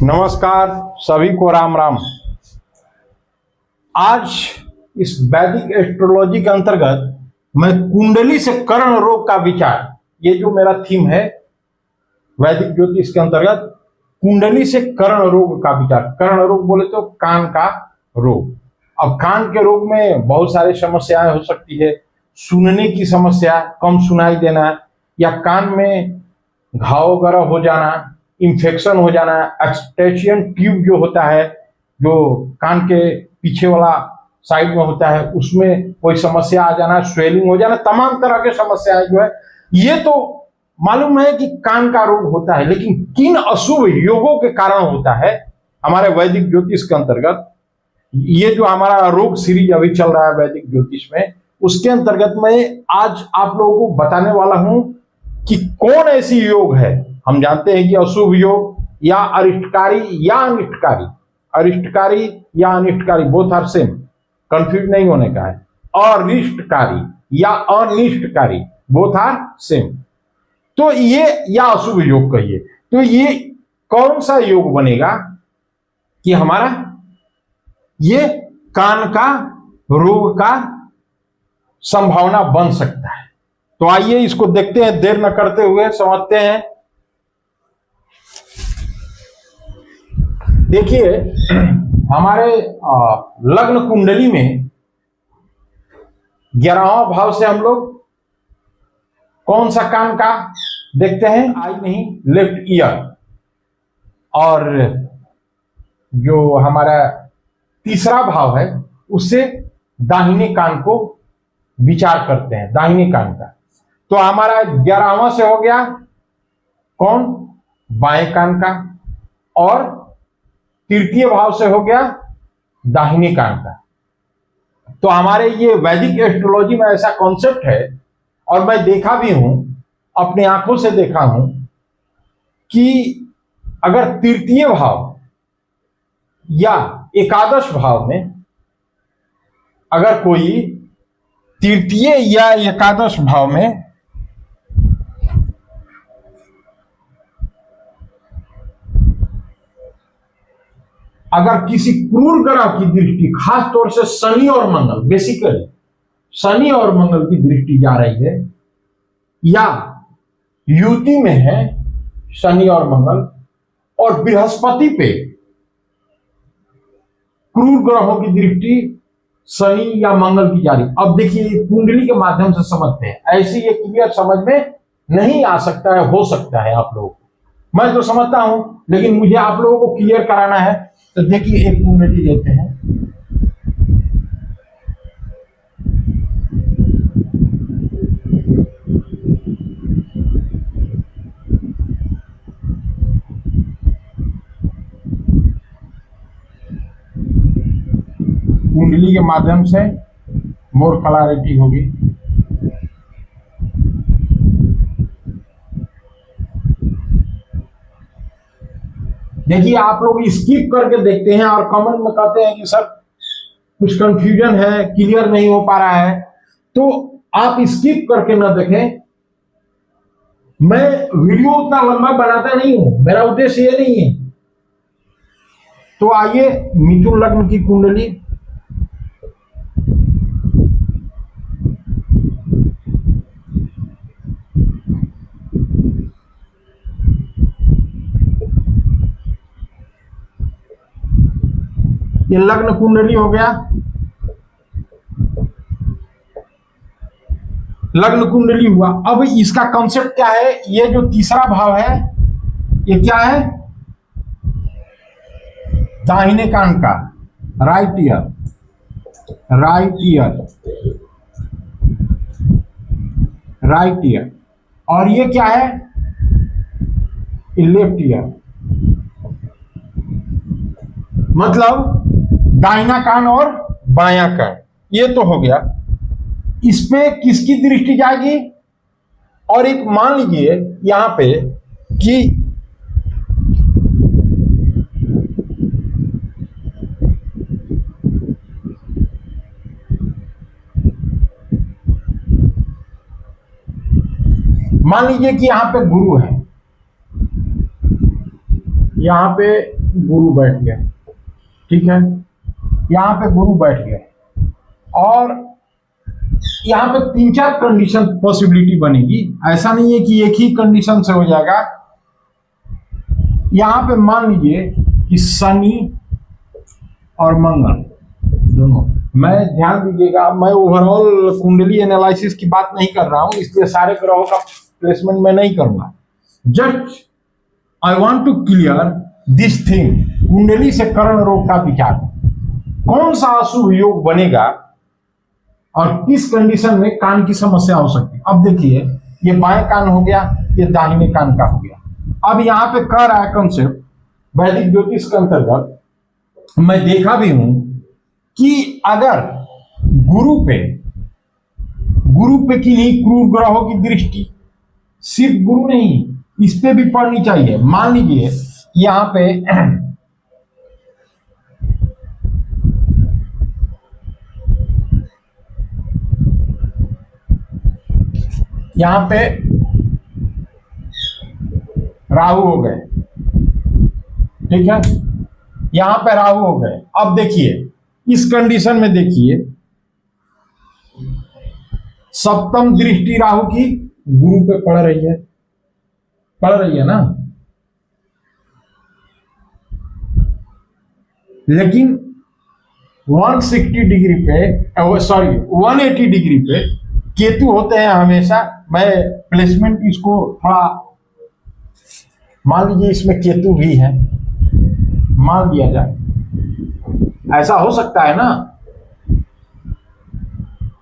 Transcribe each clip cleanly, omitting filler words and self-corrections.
नमस्कार सभी को राम राम। आज इस वैदिक एस्ट्रोलॉजी के अंतर्गत मैं कुंडली से कर्ण रोग का विचार, ये जो मेरा थीम है वैदिक ज्योतिष के अंतर्गत, कुंडली से कर्ण रोग का विचार। कर्ण रोग बोले तो कान का रोग। अब कान के रोग में बहुत सारी समस्याएं हो सकती है। सुनने की समस्या, कम सुनाई देना, या कान में घाव वगैरह हो जाना, इन्फेक्शन हो जाना, एक्सटेशियन ट्यूब जो होता है, जो कान के पीछे वाला साइड में होता है, उसमें कोई समस्या आ जाना, स्वेलिंग हो जाना, तमाम तरह के समस्याएं जो है, ये तो मालूम है कि कान का रोग होता है। लेकिन किन अशुभ योगों के कारण होता है हमारे वैदिक ज्योतिष के अंतर्गत, ये जो हमारा रोग सीरीज अभी चल रहा है वैदिक ज्योतिष में, उसके अंतर्गत मैं आज आप लोगों को बताने वाला हूं कि कौन ऐसी योग है। हम जानते हैं कि अशुभ योग या अरिष्टकारी या अनिष्टकारी, अरिष्टकारी या अनिष्टकारी बोथ आर सेम, कंफ्यूज नहीं होने का है। अरिष्टकारी या अनिष्टकारी बोथ आर सेम। तो ये या अशुभ योग कहिए, तो ये कौन सा योग बनेगा कि हमारा ये कान का रोग का संभावना बन सकता है। तो आइए इसको देखते हैं, देर न करते हुए समझते हैं। देखिए, हमारे लग्न कुंडली में 11वां भाव से हम लोग कौन सा कान का देखते हैं? आई नहीं, लेफ्ट ईयर। और जो हमारा तीसरा भाव है उससे दाहिने कान को विचार करते हैं, दाहिने कान का। तो हमारा 11वां से हो गया कौन? बाएं कान का। और तृतीय भाव से हो गया दाहिने कान का। तो हमारे ये वैदिक एस्ट्रोलॉजी में ऐसा कॉन्सेप्ट है, और मैं देखा भी हूं, अपने आंखों से देखा हूं कि अगर तृतीय भाव या एकादश भाव में अगर कोई तृतीय या एकादश भाव में अगर किसी क्रूर ग्रह की दृष्टि, खास तौर से शनि और मंगल, बेसिकली शनि और मंगल की दृष्टि जा रही है, या युति में है शनि और मंगल, और बृहस्पति पे क्रूर ग्रहों की दृष्टि शनि या मंगल की जा रही। अब देखिए, कुंडली के माध्यम से समझते हैं, ऐसे ये क्लियर समझ में नहीं आ सकता है, हो सकता है आप लोगों को, मैं तो समझता हूं, लेकिन मुझे आप लोगों को क्लियर कराना है। तो देखिए, एक कुंडली लेते हैं। कुंडली के माध्यम से मोर क्लैरिटी होगी। देखिए, आप लोग स्किप करके देखते हैं और कमेंट में कहते हैं कि सर कुछ कंफ्यूजन है, क्लियर नहीं हो पा रहा है। तो आप स्किप करके ना देखें। मैं वीडियो उतना लंबा बनाता नहीं हूं, मेरा उद्देश्य ये नहीं है। तो आइए, मिथुन लग्न की कुंडली, ये लग्न कुंडली हो गया। लग्न कुंडली हुआ। अब इसका कॉन्सेप्ट क्या है? ये जो तीसरा भाव है, ये क्या है? दाहिने कान का, right year, right year, right year. और ये क्या है? लेफ्ट ईयर, मतलब दाहिना कान और बायां कान। ये तो हो गया। इस पे किसकी दृष्टि जाएगी? और एक मान लीजिए यहां पे कि मान लीजिए कि यहां पे गुरु है, यहां पे गुरु बैठ गए, ठीक है, यहाँ पे गुरु बैठ गए और यहाँ पे 3-4 कंडीशन पॉसिबिलिटी बनेगी। ऐसा नहीं है कि एक ही कंडीशन से हो जाएगा। यहाँ पे मान लीजिए कि शनि और मंगल दोनों, मैं ध्यान दीजिएगा, मैं ओवरऑल कुंडली एनालिसिस की बात नहीं कर रहा हूं, इसलिए सारे ग्रहों का प्लेसमेंट मैं नहीं करूंगा। Just I want to clear this thing, कुंडली से कर्ण रोग का विचार, कौन सा अशुभ योग बनेगा और किस कंडीशन में कान की समस्या हो सकती है। अब देखिए, ये बाएं कान हो गया, ये दाहिने कान का हो गया। अब यहाँ पे कह रहा है कंसेप्ट वैदिक ज्योतिष के अंतर्गत, मैं देखा भी हूं कि अगर गुरु पे किन्हीं क्रूर ग्रहों की दृष्टि, सिर्फ गुरु नहीं, इस पे भी पड़नी चाहिए। मान लीजिए यहां पे राहु हो गए, ठीक है, यहां पे राहु हो गए। अब देखिए इस कंडीशन में, देखिए सप्तम दृष्टि राहु की गुरु पे पड़ रही है ना, लेकिन 160 डिग्री पे, सॉरी 180 डिग्री पे केतु होते हैं हमेशा। मैं प्लेसमेंट इसको थोड़ा, मान लीजिए इसमें केतु भी है, मान लिया जाए, ऐसा हो सकता है ना।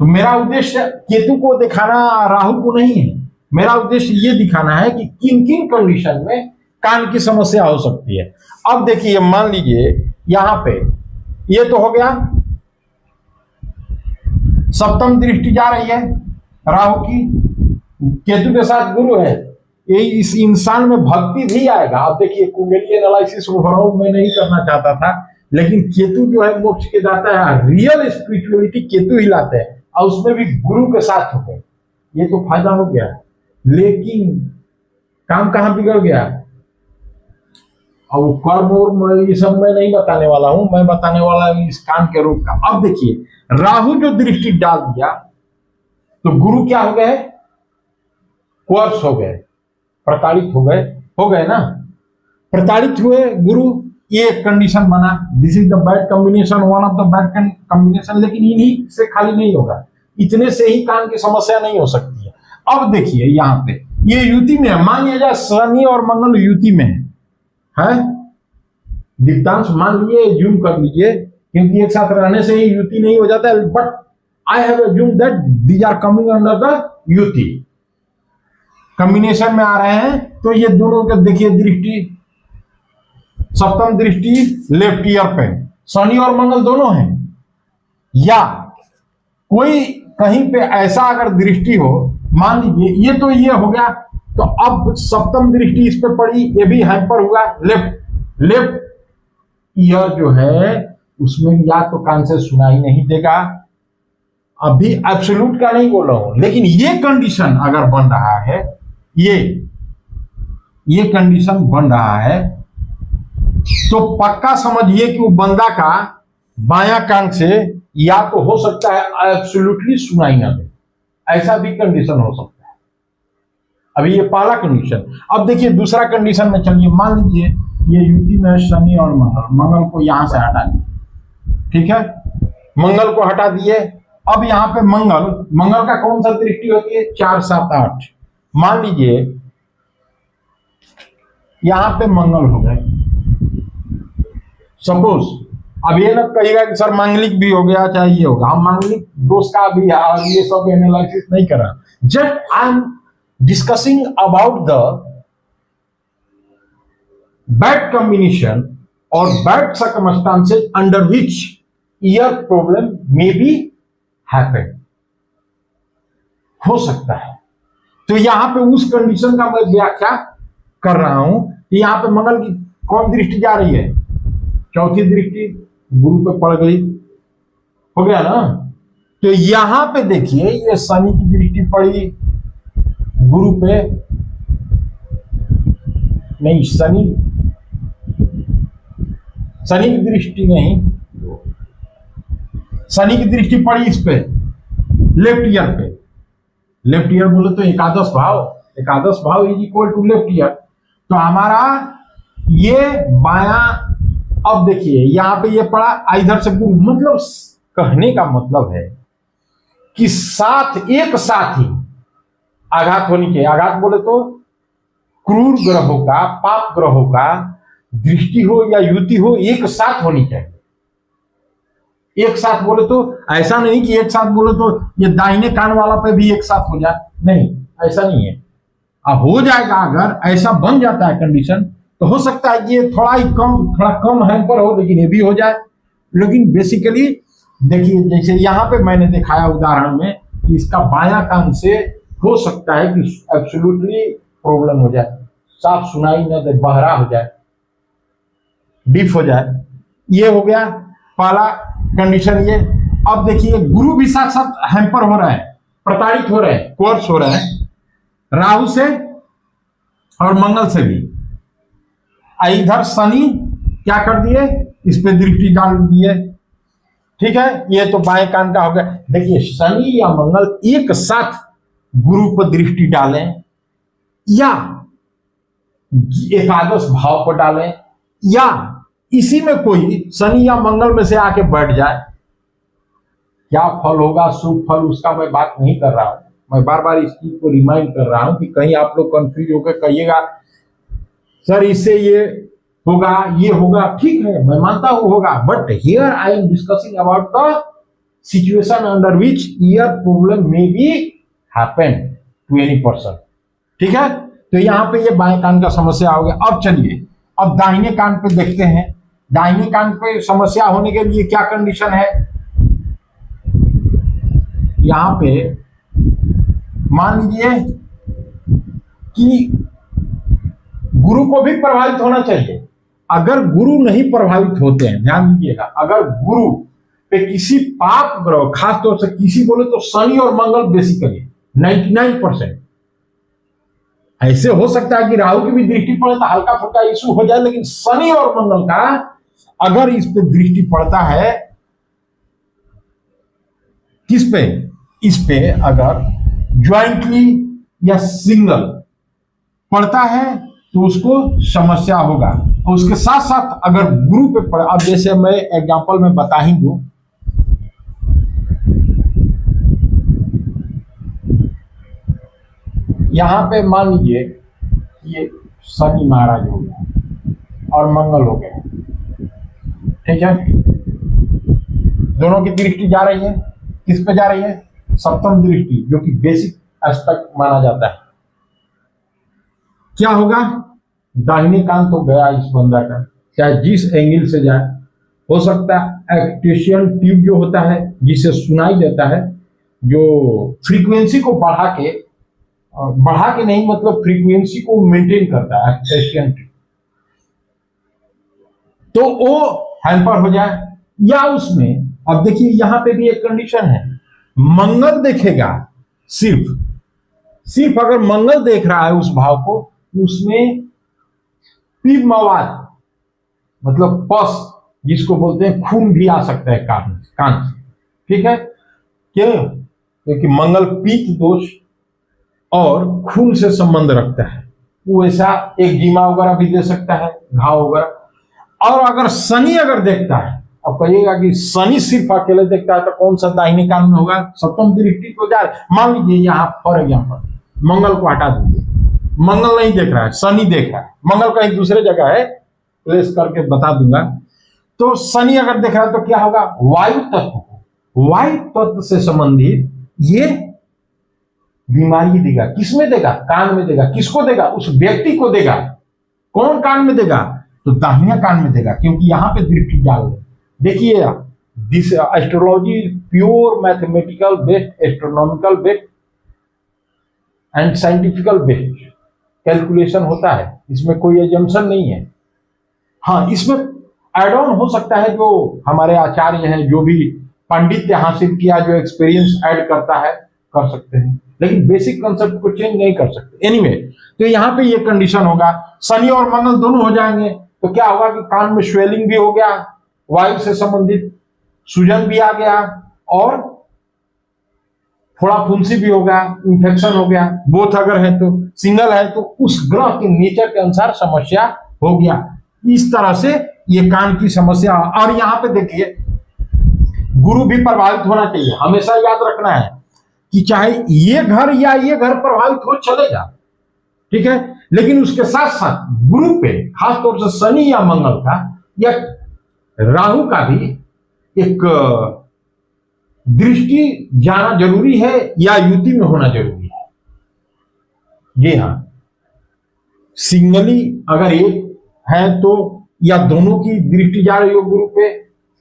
तो मेरा उद्देश्य केतु को दिखाना, राहु को नहीं है। मेरा उद्देश्य ये दिखाना है कि किन किन कंडीशन में कान की समस्या हो सकती है। अब देखिए, मान लीजिए यहां पे ये तो हो गया, सप्तम दृष्टि जा रही है राहु की, केतु के साथ गुरु है, ये इस इंसान में भक्ति भी आएगा। अब देखिए, कुंडली एनालिसिस ओवरऑल मैं नहीं करना चाहता था, लेकिन केतु जो है मोक्ष के दाता है, रियल स्पिरिचुअलिटी केतु ही लाते हैं, और उसमें भी गुरु के साथ हो गए, ये तो फायदा हो गया। लेकिन काम कहां बिगड़ गया? अब वो कर्म और ये सब मैं नहीं बताने वाला हूं, मैं बताने वाला हूं इस कान के रोग का। अब देखिए, राहु जो दृष्टि डाल दिया तो गुरु क्या हो गए? कोर्स हो गए, प्रताड़ित हो गए ना, प्रताड़ित हुए गुरु। ये एक कंडीशन बना, this is the bad combination, one of the bad combination. लेकिन इन्हीं से खाली नहीं होगा, इतने से ही कान की समस्या नहीं हो सकती है। अब देखिए यहाँ पे ये युति में है, मान लिया जाए शनि और मंगल युति में है, दीप्तांश मान लीजिए, जूम कर लीजिए, क्योंकि एक साथ रहने से ही युति नहीं हो जाता है, but I have assumed that these are coming under the युति कॉम्बिनेशन में आ रहे हैं। तो ये दोनों के देखिए दृष्टि, सप्तम दृष्टि लेफ्ट ईयर पे, शनि और मंगल दोनों हैं। या कोई कहीं पे ऐसा अगर दृष्टि हो, मान लीजिए ये तो ये हो गया, तो अब सप्तम दृष्टि इस पे पड़ी, ये भी हैम्पर हुआ। लेफ्ट ईयर जो है उसमें या तो कान से सुनाई नहीं देगा, अभी एब्सोल्यूट का नहीं बोल रहा हूं, लेकिन ये कंडीशन अगर बन रहा है, ये कंडीशन बन रहा है, तो पक्का समझिए कि वो बंदा का बायां कान से या तो हो सकता है एब्सोल्युटली सुनाई ना दे, ऐसा भी कंडीशन हो सकता है। अभी ये पहला कंडीशन। अब देखिए दूसरा कंडीशन में चलिए, मान लीजिए ये युति में शनि और मंगल को यहां से हटा दिए, ठीक है, मंगल को हटा दिए। अब यहां पे मंगल का कौन सा दृष्टि होती है? 4, 7, 8। मान लीजिए यहां पे मंगल हो गए, सपोज। अब ये ना कहिएगा कि सर मांगलिक भी हो गया, चाहे ये होगा, हम मांगलिक दोष का भी है और ये सब एनालिसिस नहीं कर रहा, just I am discussing about the bad combination और bad circumstances under which year problem may be happen, हो सकता है। तो यहां पे उस कंडीशन का मैं व्याख्या कर रहा हूं कि यहां पे मंगल की कौन दृष्टि जा रही है? चौथी दृष्टि गुरु पे पड़ गई, हो गया ना। तो यहां पे देखिए ये शनि की दृष्टि पड़ी गुरु पे, नहीं शनि, शनि की दृष्टि नहीं, शनि की दृष्टि पड़ी इस पे लेफ्ट ईयर पे। लेफ्ट ईयर बोले तो एकादश भाव, एकादश भाव is equal to left ear. तो हमारा ये बाया, अब देखिए यहां पे ये पड़ा इधर से गुरु, मतलब कहने का मतलब है कि साथ एक साथ ही आघात होनी चाहिए। आघात बोले तो क्रूर ग्रहों का, पाप ग्रहों का दृष्टि हो या युति हो, एक साथ होनी चाहिए। एक साथ बोले तो ऐसा नहीं कि एक साथ बोले तो ये दाहिने कान वाला पे भी एक साथ हो जाए, नहीं, ऐसा नहीं है। अब हो जाएगा, अगर ऐसा बन जाता है कंडीशन तो हो सकता है ये थोड़ा कम हैम्पर हो, लेकिन ये भी हो जाए। लेकिन बेसिकली देखिए, जैसे यहाँ पे मैंने दिखाया उदाहरण में कि इसका बायां कान से हो सकता है कि एब्सोल्युटली प्रॉब्लम हो जाए, साफ सुनाई न दे, बहरा हो जाए, डीफ हो जाए। ये हो गया पहला कंडीशन ये। अब देखिए गुरु भी साथ साथ हैम्पर हो रहा है, प्रताड़ित हो रहे हैं, कोर्स हो रहे हैं राहु से और मंगल से भी। इधर शनि क्या कर दिए, इस पे दृष्टि डाल दिए। ठीक है, ये तो बाएं कान का हो गया। देखिए शनि या मंगल एक साथ गुरु पर दृष्टि डालें या एकादश भाव पर डालें या इसी में कोई शनि या मंगल में से आके बैठ जाए, क्या फल होगा, शुभ फल, उसका मैं बात नहीं कर रहा हूं। मैं बार बार इस चीज को रिमाइंड कर रहा हूं कि कहीं आप लोग कंफ्यूज होकर कहिएगा सर इससे ये होगा, ये होगा। ठीक है, मैं मानता हूं होगा, but here I am discussing about the situation under which year problem may be happen to any person. ठीक है, तो यहां पे ये बाएं कान का समस्या हो गया। अब चलिए, अब दाहिने कान पे देखते हैं। दाहिने कान पे समस्या होने के लिए क्या कंडीशन है। यहां पे मान लीजिए कि गुरु को भी प्रभावित होना चाहिए। अगर गुरु नहीं प्रभावित होते हैं, ध्यान दीजिएगा, अगर गुरु पे किसी पाप ग्रह, खासतौर से किसी बोले तो शनि और मंगल, बेसिकली 99% ऐसे हो सकता है कि राहु की भी दृष्टि पड़े तो हल्का फुल्का इशू हो जाए, लेकिन शनि और मंगल का अगर इस पे दृष्टि पड़ता है, किस पे, इस पे अगर ज्वाइंटली या सिंगल पड़ता है तो उसको समस्या होगा। और उसके साथ साथ अगर गुरु पे पड़ा, अब जैसे मैं एग्जांपल में बता ही दूं, यहां पे मान लीजिए ये शनि महाराज हो गया और मंगल हो गया। ठीक है, दोनों की दृष्टि जा रही है, किस पे जा रही है, सप्तम दृष्टि, जो कि बेसिक एस्पेक्ट माना जाता है। क्या होगा, दाहिने कान तो गया इस बंदा का, चाहे जिस एंगल से जाए। हो सकता है एक्टेशियन ट्यूब जो होता है, जिसे सुनाई देता है, जो फ्रीक्वेंसी को बढ़ा के नहीं, मतलब फ्रीक्वेंसी को मेंटेन करता है एक्टेशियन ट्यूब, तो वो हैम्पर हो जाए। या उसमें अब देखिए यहां पे भी एक कंडीशन है, मंगल देखेगा, सिर्फ अगर मंगल देख रहा है उस भाव को, उसमें पीप मवाद, मतलब पस जिसको बोलते हैं, खून भी आ सकता है कान से। ठीक है, क्यों, क्योंकि मंगल पीत दोष और खून से संबंध रखता है। वो ऐसा एक्जिमा वगैरह भी दे सकता है, घाव वगैरह। और अगर शनि अगर देखता है, अब कहिएगा कि शनि सिर्फ अकेले देखता है तो कौन सा दाहिने कान में होगा, सप्तम दृष्टि को जा। मान लीजिए यहाँ फॉर एग्जाम्पल मंगल को हटा दीजिए, मंगल नहीं देख रहा है, शनि देख रहा है, मंगल कहीं दूसरे जगह है, प्लेस करके बता दूंगा। तो शनि अगर देख रहा है तो क्या होगा, वायु तत्व, वायु तत्व से संबंधित ये बीमारी देगा। किसमें देगा, कान में देगा। किसको देगा, उस व्यक्ति को देगा। कौन कान में देगा, तो दाहिने कान में देगा, क्योंकि यहां पे दृष्टि डाल दे। देखिए this astrology pure mathematical based, astronomical based and scientifical based calculation होता है, इसमें कोई एजम्पशन नहीं है। हाँ, इसमें एड ऑन हो सकता है, जो हमारे आचार्य हैं, जो भी पंडित हासिल किया, जो एक्सपीरियंस ऐड करता है, कर सकते हैं, लेकिन बेसिक कंसेप्ट को चेंज नहीं कर सकते। एनीवे, तो यहाँ पे ये कंडीशन होगा, शनि और मंगल दोनों हो जाएंगे। तो क्या होगा कि कान में स्वेलिंग भी हो गया, वायु से संबंधित सूजन भी आ गया, और थोड़ा फुंसी भी हो गया, इंफेक्शन हो गया, बोथ अगर है तो, सिंगल है तो उस ग्रह के नेचर के अनुसार समस्या हो गया। इस तरह से ये कान की समस्या। और यहाँ पे देखिए, गुरु भी प्रभावित होना चाहिए। हमेशा याद रखना है कि चाहे ये घर या ये घर प्रभावित हो चलेगा, ठीक है, लेकिन उसके साथ साथ गुरु पे, खासतौर से शनि या मंगल का या राहु का भी एक दृष्टि जाना जरूरी है, या युति में होना जरूरी है। जी हाँ, सिंगली अगर एक है तो, या दोनों की दृष्टि जा रही हो गुरु पे,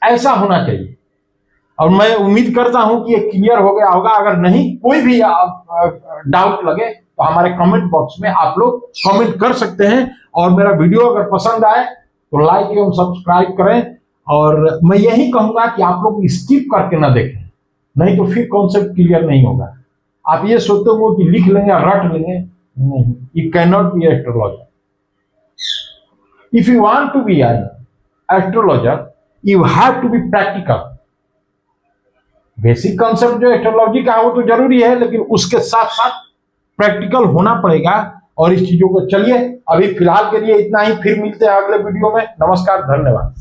ऐसा होना चाहिए। और मैं उम्मीद करता हूं कि ये क्लियर हो गया होगा। अगर नहीं कोई भी डाउट लगे तो हमारे कमेंट बॉक्स में आप लोग कमेंट कर सकते हैं। और मेरा वीडियो अगर पसंद आए तो लाइक एवं सब्सक्राइब करें। और मैं यही कहूंगा कि आप लोग स्किप करके ना देखें, नहीं तो फिर कॉन्सेप्ट क्लियर नहीं होगा। आप ये सोचते हो कि लिख लेंगे, रट लेंगे, नहीं, you can not be astrologer. If you want to be an astrologer, you have to be practical. Basic concept जो एस्ट्रोलॉजी का है वो तो जरूरी है, लेकिन उसके साथ साथ प्रैक्टिकल होना पड़ेगा। और इस चीजों को, चलिए अभी फिलहाल के लिए इतना ही, फिर मिलते हैं अगले वीडियो में। नमस्कार, धन्यवाद।